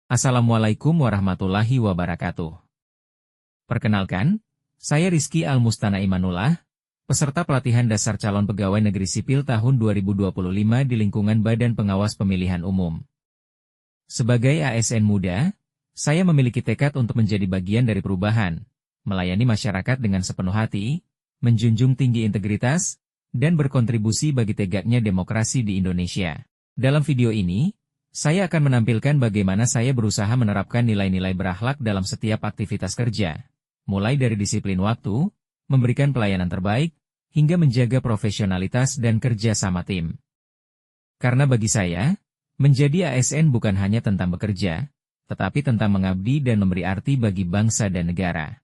Assalamualaikum warahmatullahi wabarakatuh. Perkenalkan, saya Rizky Almustana Imanullah, peserta pelatihan dasar calon pegawai negeri sipil tahun 2025 di lingkungan Badan Pengawas Pemilihan Umum. Sebagai ASN muda, saya memiliki tekad untuk menjadi bagian dari perubahan, melayani masyarakat dengan sepenuh hati, menjunjung tinggi integritas, dan berkontribusi bagi tegaknya demokrasi di Indonesia. Dalam video ini, saya akan menampilkan bagaimana saya berusaha menerapkan nilai-nilai berakhlak dalam setiap aktivitas kerja, mulai dari disiplin waktu, memberikan pelayanan terbaik, hingga menjaga profesionalitas dan kerja sama tim. Karena bagi saya, menjadi ASN bukan hanya tentang bekerja, tetapi tentang mengabdi dan memberi arti bagi bangsa dan negara.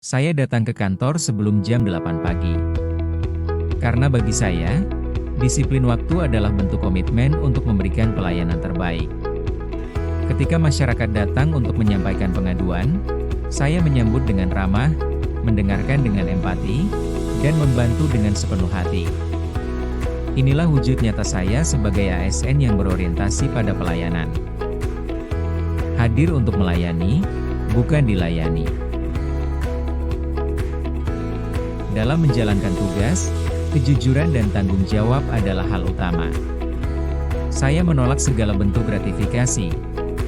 Saya datang ke kantor sebelum jam 8 pagi. Karena bagi saya, disiplin waktu adalah bentuk komitmen untuk memberikan pelayanan terbaik. Ketika masyarakat datang untuk menyampaikan pengaduan, saya menyambut dengan ramah, mendengarkan dengan empati, dan membantu dengan sepenuh hati. Inilah wujud nyata saya sebagai ASN yang berorientasi pada pelayanan. Hadir untuk melayani, bukan dilayani. Dalam menjalankan tugas, kejujuran dan tanggung jawab adalah hal utama. Saya menolak segala bentuk gratifikasi,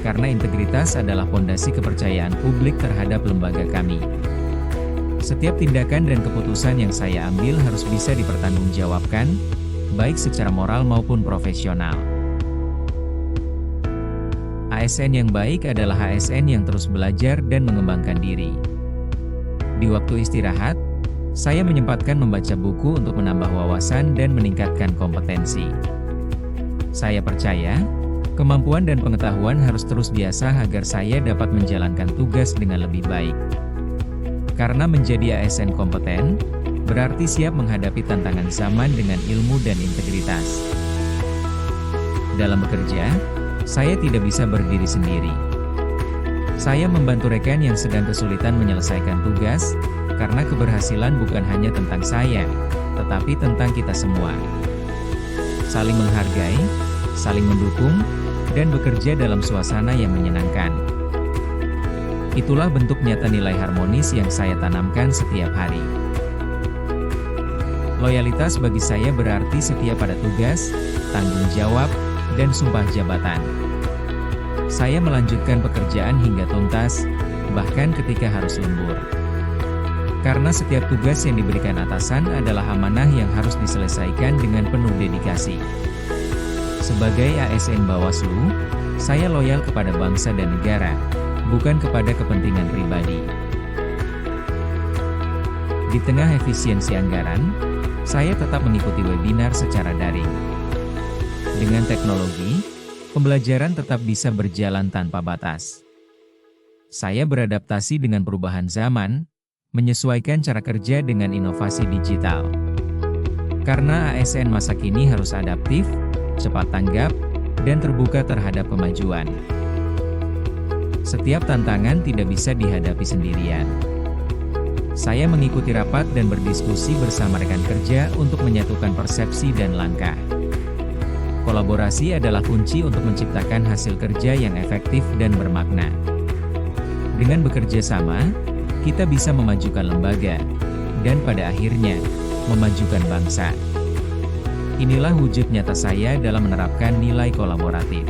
karena integritas adalah fondasi kepercayaan publik terhadap lembaga kami. Setiap tindakan dan keputusan yang saya ambil harus bisa dipertanggungjawabkan, baik secara moral maupun profesional. ASN yang baik adalah ASN yang terus belajar dan mengembangkan diri. Di waktu istirahat, saya menyempatkan membaca buku untuk menambah wawasan dan meningkatkan kompetensi. Saya percaya, kemampuan dan pengetahuan harus terus diasah agar saya dapat menjalankan tugas dengan lebih baik. Karena menjadi ASN kompeten, berarti siap menghadapi tantangan zaman dengan ilmu dan integritas. Dalam bekerja, saya tidak bisa berdiri sendiri. Saya membantu rekan yang sedang kesulitan menyelesaikan tugas, karena keberhasilan bukan hanya tentang saya, tetapi tentang kita semua. Saling menghargai, saling mendukung, dan bekerja dalam suasana yang menyenangkan. Itulah bentuk nyata nilai harmonis yang saya tanamkan setiap hari. Loyalitas bagi saya berarti setia pada tugas, tanggung jawab, dan sumpah jabatan. Saya melanjutkan pekerjaan hingga tuntas, bahkan ketika harus lembur. Karena setiap tugas yang diberikan atasan adalah amanah yang harus diselesaikan dengan penuh dedikasi. Sebagai ASN Bawaslu, saya loyal kepada bangsa dan negara, bukan kepada kepentingan pribadi. Di tengah efisiensi anggaran, saya tetap mengikuti webinar secara daring. Dengan teknologi, pembelajaran tetap bisa berjalan tanpa batas. Saya beradaptasi dengan perubahan zaman, menyesuaikan cara kerja dengan inovasi digital. Karena ASN masa kini harus adaptif, cepat tanggap, dan terbuka terhadap kemajuan. Setiap tantangan tidak bisa dihadapi sendirian. Saya mengikuti rapat dan berdiskusi bersama rekan kerja untuk menyatukan persepsi dan langkah. Kolaborasi adalah kunci untuk menciptakan hasil kerja yang efektif dan bermakna. Dengan bekerja sama, kita bisa memajukan lembaga, dan pada akhirnya, memajukan bangsa. Inilah wujud nyata saya dalam menerapkan nilai kolaboratif.